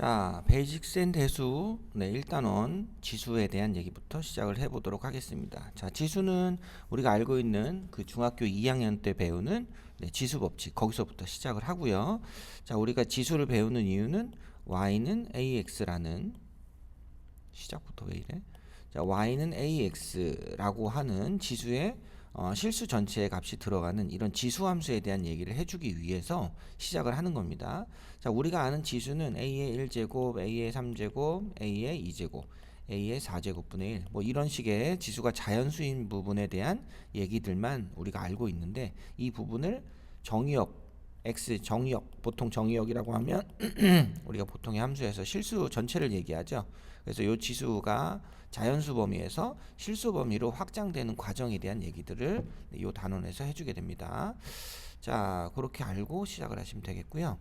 자, 베이직스 앤 대수, 네, 1단원 지수에 대한 얘기부터 시작을 해보도록 하겠습니다. 자, 지수는 우리가 알고 있는 그 중학교 2학년 때 배우는 지수 법칙, 거기서부터 시작을 하고요. 자, 우리가 지수를 배우는 이유는 y는 ax라는, 시작부터 왜 이래? 자, y는 ax라고 하는 지수의 실수 전체의 값이 들어가는 이런 지수 함수에 대한 얘기를 해주기 위해서 시작을 하는 겁니다. 자, 우리가 아는 지수는 a의 1제곱, a의 3제곱, a의 2제곱, a의 4제곱분의 1, 뭐 이런 식의 지수가 자연수인 부분에 대한 얘기들만 우리가 알고 있는데, 이 부분을 정의역, x 정의역, 보통 정의역이라고 하면 우리가 보통의 함수에서 실수 전체를 얘기하죠. 그래서 이 지수가 자연수 범위에서 실수 범위로 확장되는 과정에 대한 얘기들을 이 단원에서 해주게 됩니다. 자, 그렇게 알고 시작을 하시면 되겠고요.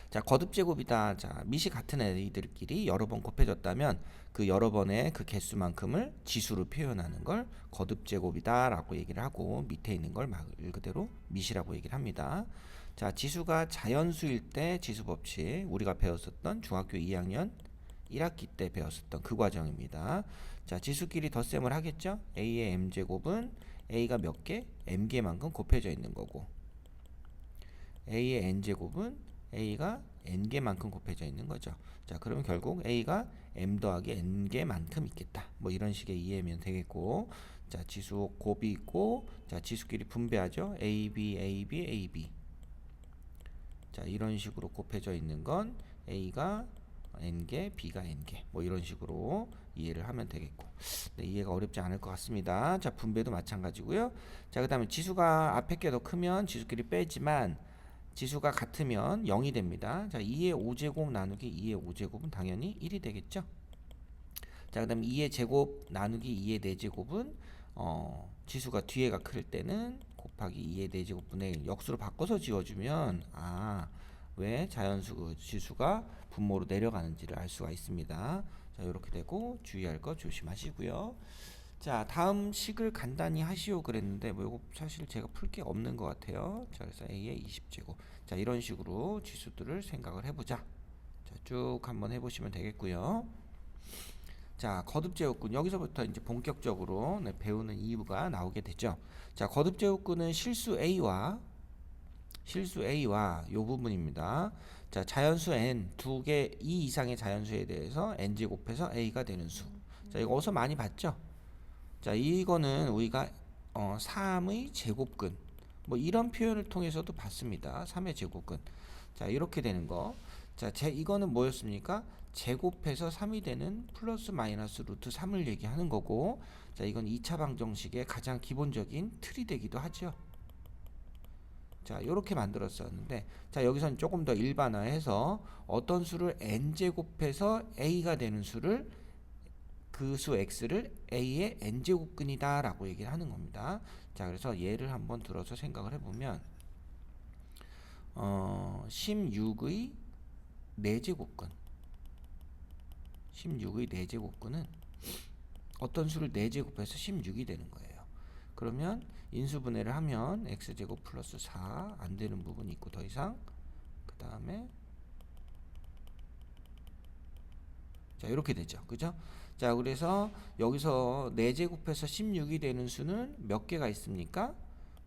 자, 거듭 제곱이다. 자, 밑이 같은 애들끼리 여러 번 곱해졌다면 그 여러 번의 그 개수만큼을 지수로 표현하는 걸 거듭 제곱이다라고 얘기를 하고, 밑에 있는 걸 말 그대로 밑이라고 얘기를 합니다. 자, 지수가 자연수일 때 지수 법칙, 우리가 배웠었던 중학교 2학년 1학기 때 배웠었던 그 과정입니다. 자, 지수끼리 덧셈을 하겠죠? a의 m제곱은 a가 몇 개? m개만큼 곱해져 있는 거고, a의 n제곱은 a가 n개만큼 곱해져 있는 거죠. 자, 그러면 결국 a가 m 더하기 n개만큼 있겠다. 뭐 이런 식의 이해면 되겠고, 자, 지수 곱이 있고, 자, 지수끼리 분배하죠. a, b, a, b, a, b. 자, 이런 식으로 곱해져 있는 건 a가 n개, b가 n개, 뭐 이런 식으로 이해를 하면 되겠고, 네, 이해가 어렵지 않을 것 같습니다. 자, 분배도 마찬가지고요. 자, 그 다음에 지수가 앞에 게 더 크면 지수끼리 빼지만 지수가 같으면 0이 됩니다. 자, 2의 5제곱 나누기 2의 5제곱은 당연히 1이 되겠죠. 자, 그 다음에 2의 제곱 나누기 2의 4제곱은 지수가 뒤에가 클 때는 곱하기 2의 4제곱분의 1 역수로 바꿔서 지워주면 왜 자연수 그 지수가 분모로 내려가는지를 알 수가 있습니다. 자, 이렇게 되고 주의할 거 조심하시고요. 자, 다음 식을 간단히 하시오 그랬는데 뭐 이거 사실 제가 풀 게 없는 것 같아요. 자, 그래서 a의 20제곱. 자, 이런 식으로 지수들을 생각을 해보자. 자, 쭉 한번 해보시면 되겠고요. 자, 거듭제곱근, 여기서부터 이제 본격적으로 배우는 이유가 나오게 되죠. 자, 거듭제곱근은 실수 a와 요 부분입니다. 자, 자연수 n 두 개, 이 이상의 자연수에 대해서 n 제곱해서 a가 되는 수. 자, 이거 어디서 많이 봤죠? 자, 이거는 우리가 3의 제곱근, 뭐 이런 표현을 통해서도 봤습니다. 3의 제곱근. 자, 이렇게 되는 거. 자, 이거는 뭐였습니까? 제곱해서 3이 되는 플러스 마이너스 루트 3을 얘기하는 거고, 자, 이건 2차 방정식의 가장 기본적인 틀이 되기도 하죠. 자, 이렇게 만들었었는데, 자, 여기서는 조금 더 일반화해서 어떤 수를 n제곱해서 a가 되는 수를, 그 수 x를 a의 n제곱근이다 라고 얘기를 하는 겁니다. 자, 그래서 예를 한번 들어서 생각을 해보면 16의 4제곱근, 16의 4제곱근은 어떤 수를 4제곱해서 16이 되는 거예요. 그러면 인수분해를 하면 x제곱 플러스 4 안 되는 부분이 있고, 더 이상 그 다음에 자, 이렇게 되죠. 그죠? 자, 그래서 여기서 4제곱해서 16이 되는 수는 몇 개가 있습니까?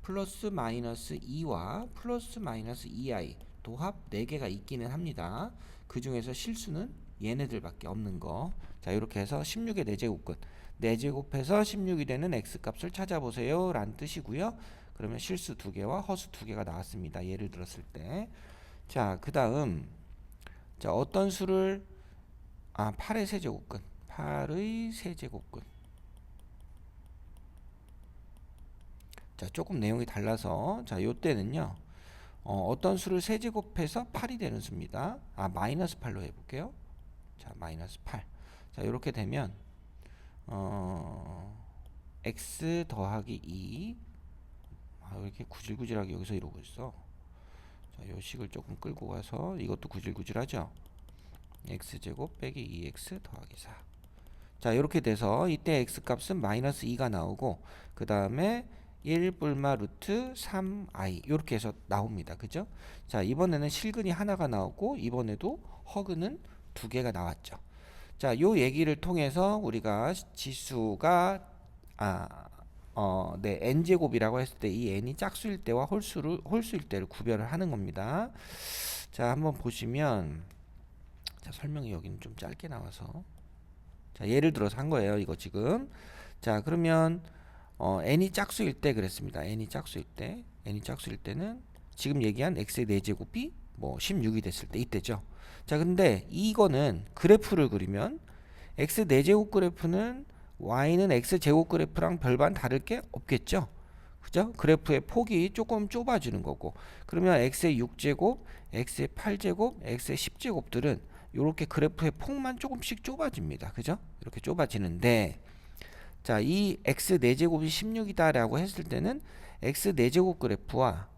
플러스 마이너스 2와 플러스 마이너스 2i 도합 4개가 있기는 합니다. 그 중에서 실수는 얘네들밖에 없는 거. 자, 이렇게 해서 16의 4제곱근, 4제곱해서 16이 되는 x값을 찾아보세요 라는 뜻이고요. 그러면 실수 2개와 허수 2개가 나왔습니다. 예를 들었을 때. 자, 그 다음, 자, 어떤 수를 8의 세제곱근, 8의 세제곱근. 자, 조금 내용이 달라서, 자, 요때는요, 어떤 수를 세제곱해서 8이 되는 수입니다. 마이너스 8로 해볼게요. 자, 마이너스 8. 자, 이렇게 되면 x 더하기 2. 왜 이렇게 구질구질하게 여기서 이러고 있어? 자, 요 식을 조금 끌고 가서, 이것도 구질구질하죠? x제곱 빼기 2x 더하기 4. 자, 이렇게 돼서 이때 x값은 마이너스 2가 나오고, 그 다음에 1 뿔마 루트 3i 이렇게 해서 나옵니다. 그죠? 자, 이번에는 실근이 하나가 나오고 이번에도 허근은 두 개가 나왔죠. 자, 요 얘기를 통해서 우리가 지수가 n제곱이라고 했을 때 이 n이 짝수일 때와 홀수일 때를 구별을 하는 겁니다. 자, 한번 보시면, 자, 설명이 여기는 좀 짧게 나와서, 자, 예를 들어서 한 거예요. 이거 지금. 자, 그러면 n이 짝수일 때 그랬습니다. n이 짝수일 때는 지금 얘기한 x의 4제곱이 뭐 16이 됐을 때 이때죠. 자, 근데 이거는 그래프를 그리면 x 4제곱 그래프는 y는 x제곱 그래프랑 별반 다를 게 없겠죠. 그죠? 그래프의 폭이 조금 좁아지는 거고, 그러면 x의 6제곱, x의 8제곱, x의 10제곱들은 이렇게 그래프의 폭만 조금씩 좁아집니다. 그죠? 이렇게 좁아지는데, 자, 이 x 4제곱이 16이다 라고 했을 때는 x 4제곱 그래프와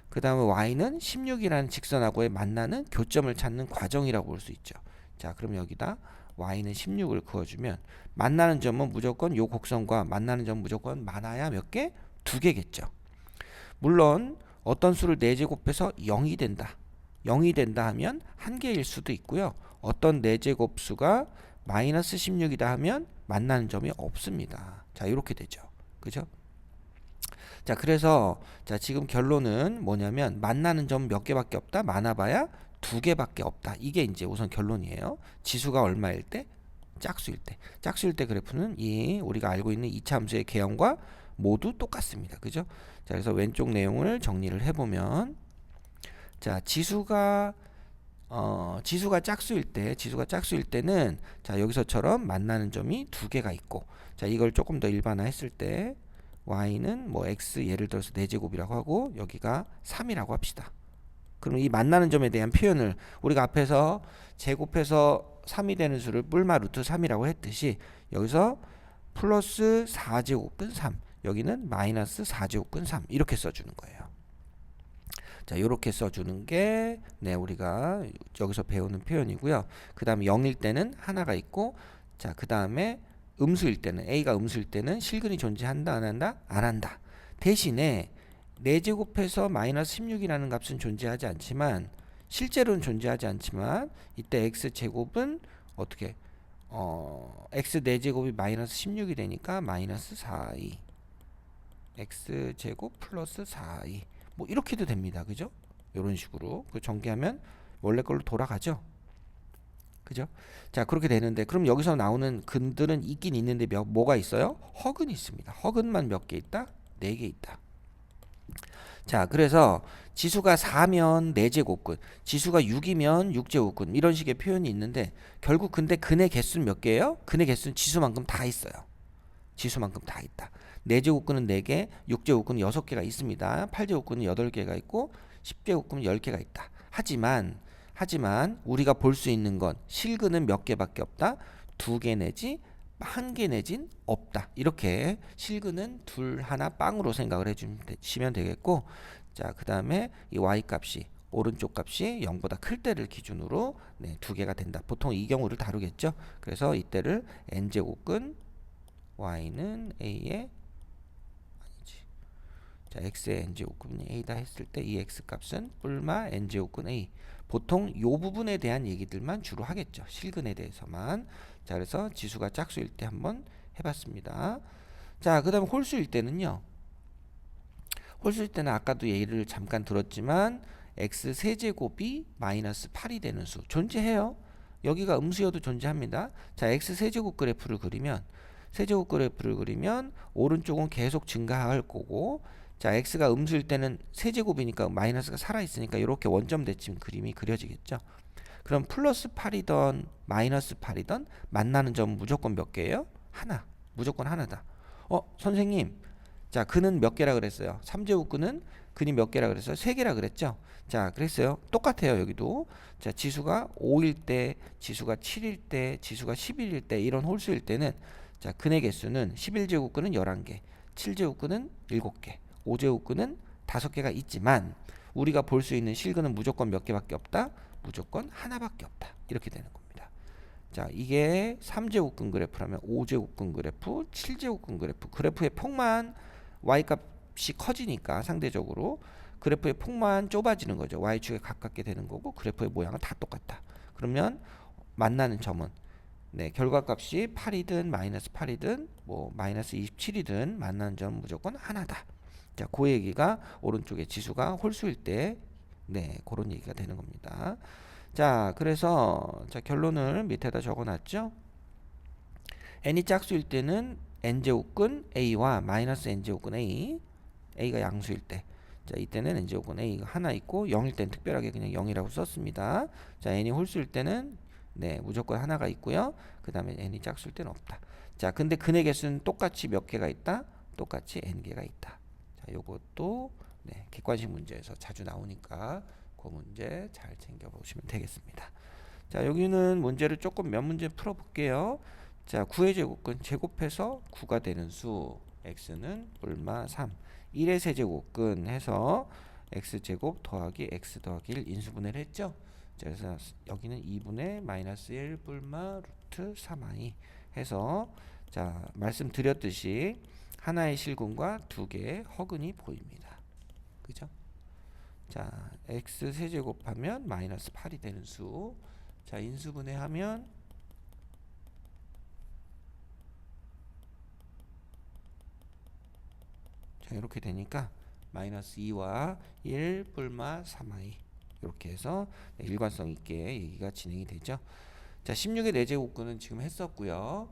그 다음에 y는 16이라는 직선하고의 만나는 교점을 찾는 과정이라고 볼 수 있죠. 자, 그럼 여기다 y는 16을 그어주면 만나는 점은 무조건 요 곡선과 만나는 점은 무조건 많아야 몇 개? 2개겠죠. 물론 어떤 수를 4제곱해서 0이 된다. 0이 된다 하면 1개일 수도 있고요. 어떤 4제곱 수가 마이너스 16이다 하면 만나는 점이 없습니다. 자, 이렇게 되죠. 그죠? 자, 그래서 자, 지금 결론은 뭐냐면 만나는 점 몇 개밖에 없다. 많아봐야 2개밖에 없다. 이게 이제 우선 결론이에요. 지수가 얼마일 때? 짝수일 때. 짝수일 때 그래프는 이 우리가 알고 있는 이차함수의 개형과 모두 똑같습니다. 그죠? 자, 그래서 왼쪽 내용을 정리를 해보면, 자, 지수가 짝수일 때는 자, 여기서처럼 만나는 점이 2개가 있고, 자, 이걸 조금 더 일반화했을 때 y는 뭐 x 예를 들어서 4제곱이라고 하고 여기가 3이라고 합시다. 그럼 이 만나는 점에 대한 표현을 우리가 앞에서 제곱해서 3이 되는 수를 뿔마 루트 3이라고 했듯이 여기서 플러스 4제곱근 3, 여기는 마이너스 4제곱근 3 이렇게 써주는 거예요. 자, 이렇게 써주는 게 우리가 여기서 배우는 표현이고요. 그 다음에 0일 때는 하나가 있고, 자, 그 다음에 음수일 때는 a가 음수일 때는 실근이 존재한다 안 한다? 안 한다. 대신에 4제곱해서 마이너스 16이라는 값은 존재하지 않지만, 실제로는 존재하지 않지만 이때 x제곱은 어떻게 x 4제곱이 마이너스 16이 되니까 마이너스 4i x제곱 플러스 4i 뭐 이렇게도 됩니다. 그죠? 이런 식으로 전개하면 원래 걸로 돌아가죠. 그죠? 자, 그렇게 되는데 그럼 여기서 나오는 근들은 있긴 있는데 뭐가 있어요? 허근이 있습니다. 허근만 몇 개 있다? 4개 있다. 자, 그래서 지수가 4면 4제곱근, 지수가 6이면 6제곱근 이런 식의 표현이 있는데 결국 근데 근의 개수는 몇 개예요? 근의 개수는 지수만큼 다 있어요. 지수만큼 다 있다. 4제곱근은 4개, 6제곱근은 6개가 있습니다. 8제곱근은 8개가 있고 10제곱근은 10개가 있다. 하지만 우리가 볼 수 있는 건 실근은 몇 개밖에 없다. 2개 내지 1개 내진 없다. 이렇게 실근은 둘 하나 빵으로 생각을 해주시면 되겠고, 자, 그 다음에 이 y 값이 오른쪽 값이 0보다 클 때를 기준으로 2개가 된다. 보통 이 경우를 다루겠죠. 그래서 이때를 n제곱근 y는 a의 자, x의 n제곱근이 a다 했을 때 이 x 값은 뿔마 n제곱근 a. 보통 요 부분에 대한 얘기들만 주로 하겠죠. 실근에 대해서만. 자, 그래서 지수가 짝수일 때 한번 해봤습니다. 자, 그 다음에 홀수일 때는요. 홀수일 때는 아까도 예를 잠깐 들었지만 x 세제곱이 마이너스 8이 되는 수 존재해요. 여기가 음수여도 존재합니다. 자, x 세제곱 그래프를 그리면 오른쪽은 계속 증가할 거고, 자, x가 음수일 때는 세제곱이니까 마이너스가 살아있으니까 이렇게 원점 대칭 그림이 그려지겠죠. 그럼 플러스 8이던 마이너스 8이던 만나는 점은 무조건 몇 개예요? 하나. 무조건 하나다. 선생님, 자, 근은 몇 개라 그랬어요? 3제곱근은 근이 몇 개라 그랬어요? 3개라 그랬죠. 자, 그랬어요. 똑같아요. 여기도. 자, 지수가 5일 때, 지수가 7일 때, 지수가 11일 때 이런 홀수일 때는 자, 근의 개수는 11제곱근은 11개, 7제곱근은 7개, 5제곱근은 5개가 있지만 우리가 볼 수 있는 실근은 무조건 몇 개밖에 없다? 무조건 하나밖에 없다. 이렇게 되는 겁니다. 자, 이게 3제곱근 그래프라면 5제곱근 그래프, 7제곱근 그래프. 그래프의 폭만 y 값이 커지니까 상대적으로 그래프의 폭만 좁아지는 거죠. y축에 가깝게 되는 거고 그래프의 모양은 다 똑같다. 그러면 만나는 점은 네, 결과값이 8이든 마이너스 8이든 뭐 마이너스 27이든 만나는 점은 무조건 하나다. 자, 그 얘기가 오른쪽에 지수가 홀수일 때 네, 그런 얘기가 되는 겁니다. 자, 그래서 자, 결론을 밑에다 적어놨죠. n이 짝수일 때는 n제곱근 a와 마이너스 n제곱근 a가 양수일 때, 자, 이때는 n제곱근 a가 하나 있고 0일 때는 특별하게 그냥 0이라고 썼습니다. 자, n이 홀수일 때는 네, 무조건 하나가 있고요. 그 다음에 n이 짝수일 때는 없다. 자, 근데 근의 개수는 똑같이 몇 개가 있다? 똑같이 n개가 있다. 자, 요것도 네, 객관식 문제에서 자주 나오니까 그 문제 잘 챙겨보시면 되겠습니다. 자, 여기는 문제를 조금 몇 문제 풀어볼게요. 자, 9의 제곱근 제곱해서 9가 되는 수 x는 얼마 3 1의 세제곱근 해서 x제곱 더하기 x 더하기 1 인수분해를 했죠. 자, 그래서 여기는 2분의 마이너스 1 뿔마 루트 3i 해서 자, 말씀드렸듯이 하나의 실근과 두 개의 허근이 보입니다. 그죠? 자, x 세제곱하면 마이너스 8이 되는 수. 자, 인수분해하면 자, 이렇게 되니까 마이너스 2와 1 뿔마 3i 이렇게 해서 일관성 있게 얘기가 진행이 되죠. 자, 16의 4제곱근은 지금 했었고요.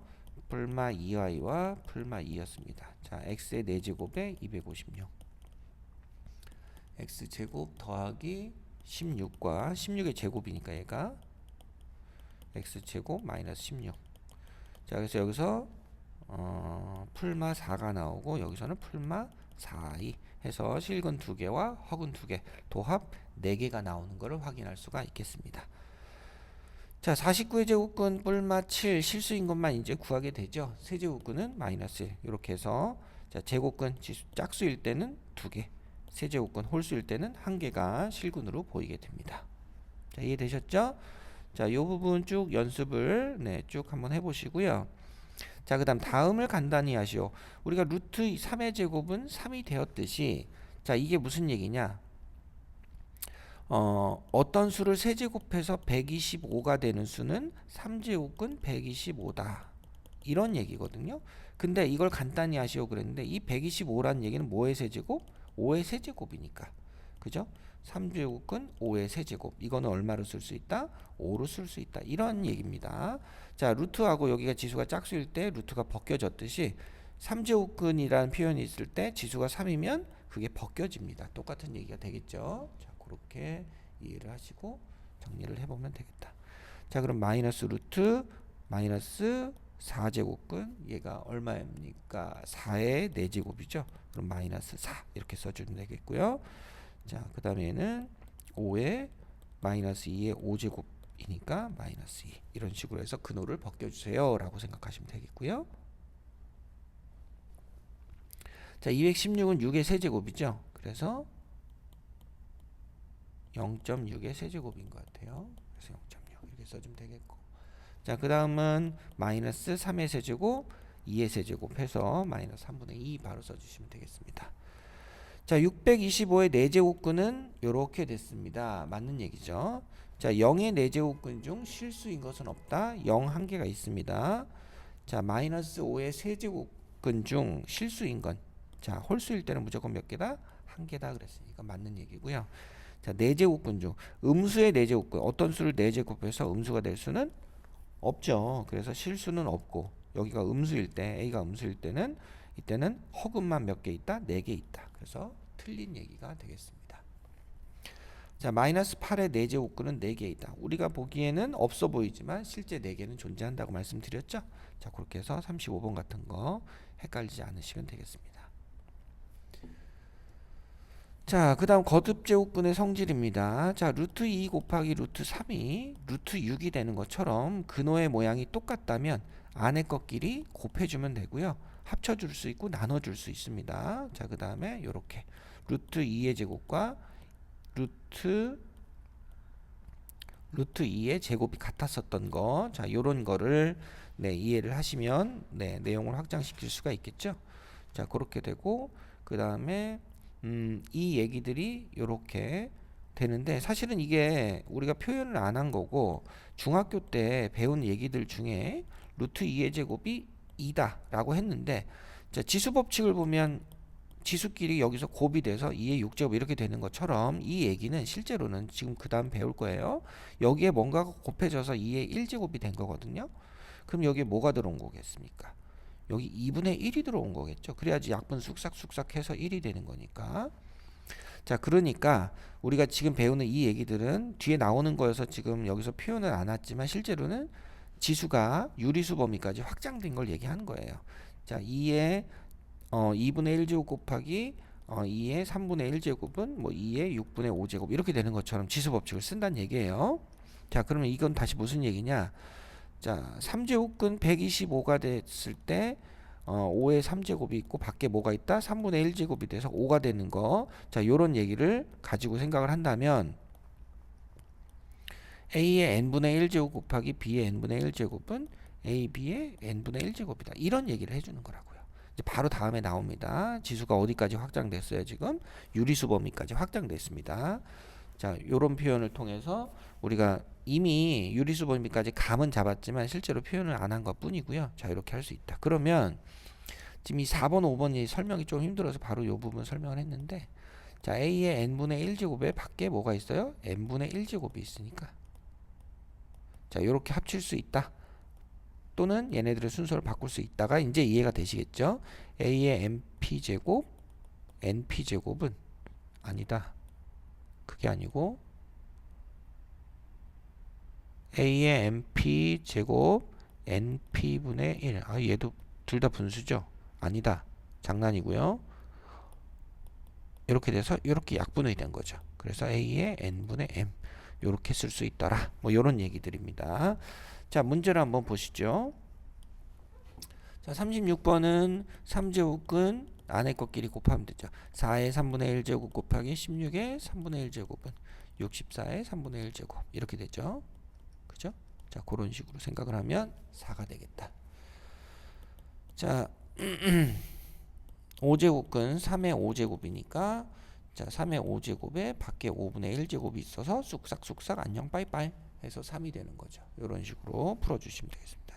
뿔마 2i와 뿔마 2였습니다. 자, x의 4제곱에 256 x제곱 더하기 16과 16의 제곱이니까 얘가 x제곱 마이너스 16. 자, 그래서 여기서 풀마 4가 나오고 여기서는 풀마 4i 해서 실근 2개와 허근 2개 도합 4개가 나오는 것을 확인할 수가 있겠습니다. 자, 49의 제곱근 뿔마 7 실수인 것만 이제 구하게 되죠. 세제곱근은 마이너스 1 이렇게 해서 자, 제곱근 지수 짝수일 때는 2개, 세제곱근 홀수일 때는 1개가 실근으로 보이게 됩니다. 자, 이해되셨죠? 자, 이 부분 쭉 연습을 네, 쭉 한번 해보시고요. 자, 그 다음 다음을 간단히 하시오. 우리가 루트 3의 제곱은 3이 되었듯이 자, 이게 무슨 얘기냐? 어떤 수를 세제곱해서 125가 되는 수는 3제곱근 125다. 이런 얘기거든요. 근데 이걸 간단히 하시오 그랬는데 이 125라는 얘기는 뭐의 세제곱? 5의 세제곱이니까. 그죠? 3제곱근 5의 세제곱. 이거는 얼마로 쓸 수 있다? 5로 쓸 수 있다. 이런 얘기입니다. 자, 루트하고 여기가 지수가 짝수일 때 루트가 벗겨졌듯이 3제곱근이라는 표현이 있을 때 지수가 3이면 그게 벗겨집니다. 똑같은 얘기가 되겠죠. 자, 그렇게 이해를 하시고 정리를 해보면 되겠다. 자, 그럼 마이너스 루트 마이너스 4제곱근 얘가 얼마입니까? 4의 4제곱이죠. 그럼 마이너스 4 이렇게 써주면 되겠고요. 자, 그 다음에는 5의 마이너스 2의 5제곱이니까 마이너스 2 이런 식으로 해서 근호를 벗겨주세요 라고 생각하시면 되겠고요. 자, 216은 6의 세제곱이죠. 그래서 0.6의 세제곱인 것 같아요. 그래서 0.6 이렇게 써주면 되겠고, 자, 그 다음은 마이너스 3의 세제곱 2의 세제곱 해서 마이너스 3분의 2 바로 써주시면 되겠습니다. 자, 625의 4제곱근은 이렇게 됐습니다. 맞는 얘기죠. 자, 0의 4제곱근 중 실수인 것은 없다. 0 한 개가 있습니다. 자, 마이너스 5의 세제곱근 중 실수인 건 자, 홀수일 때는 무조건 몇 개다? 한 개다 그랬으니까 맞는 얘기고요. 자, 4제곱근 중 음수의 4제곱근 어떤 수를 4제곱해서 음수가 될 수는 없죠. 그래서 실수는 없고 여기가 음수일 때 A가 음수일 때는 이때는 허근만 몇 개 있다? 4개 있다. 그래서 틀린 얘기가 되겠습니다. 자, 마이너스 8의 4제곱근은 4개 있다. 우리가 보기에는 없어 보이지만 실제 4개는 존재한다고 말씀드렸죠. 자, 그렇게 해서 35번 같은 거 헷갈리지 않으시면 되겠습니다. 자, 그 다음 거듭제곱근의 성질입니다. 자, 루트 2 곱하기 루트 3이 루트 6이 되는 것처럼 근호의 모양이 똑같다면 안의 것끼리 곱해주면 되고요. 합쳐줄 수 있고 나눠줄 수 있습니다. 자, 그 다음에 이렇게 루트 2의 제곱과 루트 루트 2의 제곱이 같았었던 거. 자, 요런 거를 네, 이해를 하시면 네, 내용을 확장시킬 수가 있겠죠. 자, 그렇게 되고 그다음에 이 얘기들이 요렇게 되는데 사실은 이게 우리가 표현을 안 한 거고 중학교 때 배운 얘기들 중에 루트 2의 제곱이 2다라고 했는데 자, 지수 법칙을 보면 지수끼리 여기서 곱이 돼서 2의 6제곱 이렇게 되는 것처럼 이 얘기는 실제로는 지금 그 다음 배울 거예요. 여기에 뭔가가 곱해져서 2의 1제곱이 된 거거든요. 그럼 여기에 뭐가 들어온 거겠습니까? 여기 2분의 1이 들어온 거겠죠. 그래야지 약분 쑥싹쑥싹 해서 1이 되는 거니까. 자, 그러니까 우리가 지금 배우는 이 얘기들은 뒤에 나오는 거여서 지금 여기서 표현을 안 했지만 실제로는 지수가 유리수 범위까지 확장된 걸 얘기하는 거예요. 자, 2의 2분의 1제곱 곱하기 2의 3분의 1제곱은 뭐 2의 6분의 5제곱 이렇게 되는 것처럼 지수 법칙을 쓴다는 얘기예요. 자, 그러면 이건 다시 무슨 얘기냐? 자, 3제곱근 125가 됐을 때 5의 3제곱이 있고 밖에 뭐가 있다? 3분의 1제곱이 돼서 5가 되는 거. 자, 요런 얘기를 가지고 생각을 한다면 A의 n분의 1제곱 곱하기 B의 n분의 1제곱은 AB의 n분의 1제곱이다. 이런 얘기를 해주는 거라고요. 이제 바로 다음에 나옵니다. 지수가 어디까지 확장됐어요? 지금 유리수 범위까지 확장됐습니다. 자, 요런 표현을 통해서 우리가 이미 유리수 범위까지 감은 잡았지만 실제로 표현을 안 한 것 뿐이고요. 자, 이렇게 할 수 있다. 그러면 지금 이 4번, 5번이 설명이 좀 힘들어서 바로 요 부분 설명을 했는데 자, A의 n분의 1제곱에 밖에 뭐가 있어요? n분의 1제곱이 있으니까 자, 요렇게 합칠 수 있다. 또는 얘네들의 순서를 바꿀 수 있다가 이제 이해가 되시겠죠? A의 np제곱, np제곱은 아니다. 그게 아니고 A의 np제곱 np분의 1. 아, 얘도 둘 다 분수죠? 아니다. 장난이고요. 이렇게 돼서 이렇게 약분이 된 거죠. 그래서 A의 n분의 m 이렇게 쓸 수 있더라. 뭐 이런 얘기들입니다. 자, 문제를 한번 보시죠. 자, 36번은 3제곱근 안에 것끼리 곱하면 되죠. 4의 3분의 1제곱 곱하기 16의 3분의 1제곱은 64의 3분의 1제곱 이렇게 되죠. 그죠? 자, 그런 식으로 생각을 하면 4가 되겠다. 자, 5제곱근 3의 5제곱이니까 자, 3의 5제곱에 밖에 5분의 1제곱이 있어서 쑥싹쑥싹 안녕 빠이빠이 해서 3이 되는 거죠. 이런 식으로 풀어주시면 되겠습니다.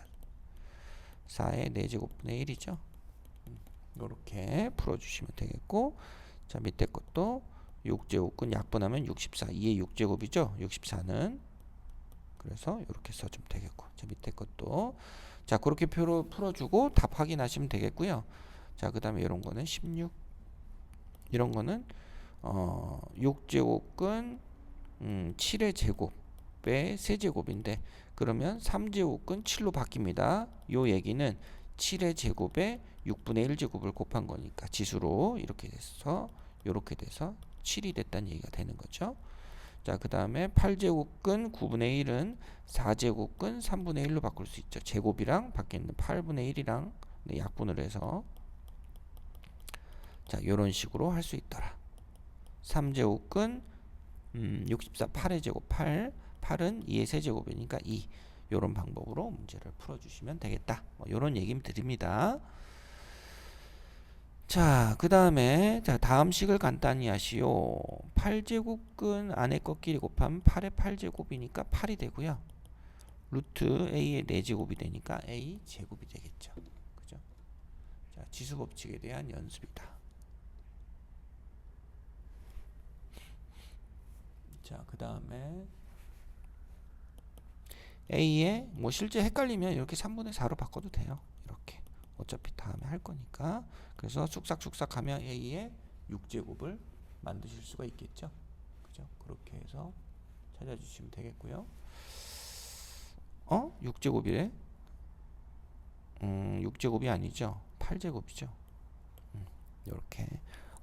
4의 4제곱분의 1이죠. 이렇게 풀어주시면 되겠고 자, 밑에 것도 6제곱근 약분하면 64 2의 6제곱이죠. 64는 그래서 이렇게 써주면 되겠고 자, 밑에 것도 자, 그렇게 표로 풀어주고 답 확인하시면 되겠고요. 자, 그 다음에 이런 거는 16 이런 거는 6제곱근 7의 제곱의 세제곱인데 그러면 3제곱근 7로 바뀝니다. 요 얘기는 7의 제곱에 6분의 1제곱을 곱한 거니까 지수로 이렇게 돼서 7이 됐다는 얘기가 되는 거죠. 자, 그 다음에 8제곱근 9분의 1은 4제곱근 3분의 1로 바꿀 수 있죠. 제곱이랑 밖에 있는 8분의 1이랑 약분을 해서 자, 요런 식으로 할 수 있더라. 3제곱근 64 8의 제곱 8은 2의 세제곱이니까 2 요런 방법으로 문제를 풀어주시면 되겠다. 뭐 요런 얘기 드립니다. 자, 그 다음에 자, 다음 식을 간단히 하시오. 8제곱근 안에 것끼리 곱하면 8의 8제곱이니까 8이 되고요. 루트 A의 4제곱이 되니까 A 제곱이 되겠죠. 그죠? 자, 지수 법칙에 대한 연습이다. 자, 그 다음에 A에 뭐 실제 헷갈리면 이렇게 3분의 4로 바꿔도 돼요. 이렇게 어차피 다음에 할 거니까. 그래서 쑥싹쑥싹 하면 A의 6제곱을 만드실 수가 있겠죠. 그죠? 그렇게 해서 찾아주시면 되겠고요. 6제곱이래? 6제곱이 아니죠. 8제곱이죠. 이렇게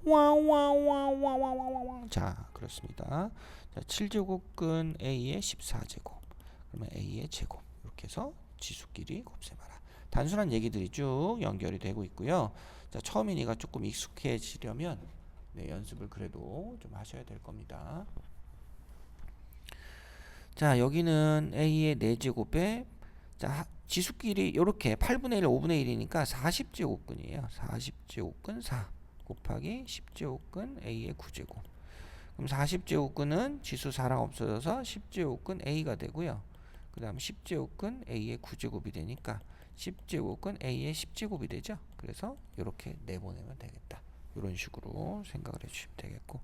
와와와와와와와 자, 그렇습니다. 자, 7제곱근 A의 14제곱 그러면 A의 제곱 이렇게 해서 지수끼리 곱셈하라. 단순한 얘기들이 쭉 연결이 되고 있고요. 자, 처음이니까 조금 익숙해지려면 연습을 그래도 좀 하셔야 될 겁니다. 자, 자, 여기는 a의 4제곱에 자, 지수끼리 이렇게 8분의 1, 5분의 1이니까 40제곱근이에요. 40제곱근 4 곱하기 10제곱근 a의 9제곱. 그럼 40제곱근은 지수 4랑 없어져서 10제곱근 a가 되고요. 그 다음 10제곱근 a의 9제곱이 되니까 10제곱근 a의 10제곱이 되죠. 그래서 이렇게 내보내면 되겠다. 이런 식으로 생각을 해주시면 되겠고,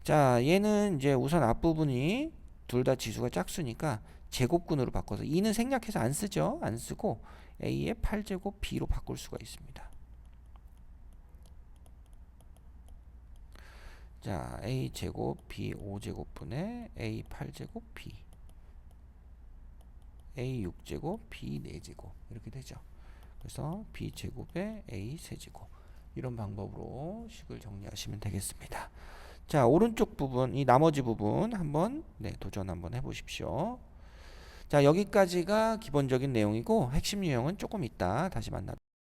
자, 얘는 이제 우선 앞부분이 둘 다 지수가 짝수니까 제곱근으로 바꿔서 2는 생략해서 안 쓰죠. 안 쓰고 a의 8제곱 b로 바꿀 수가 있습니다. 자, a 제곱 b 5제곱분의 a 8제곱 b a 6제곱 b 4제곱 이렇게 되죠. 그래서 b 제곱에 a 세제곱, 이런 방법으로 식을 정리하시면 되겠습니다. 자, 오른쪽 부분, 이 나머지 부분 한번 도전 한번 해보십시오. 자, 여기까지가 기본적인 내용이고 핵심 유형은 조금 이따 다시 만나도록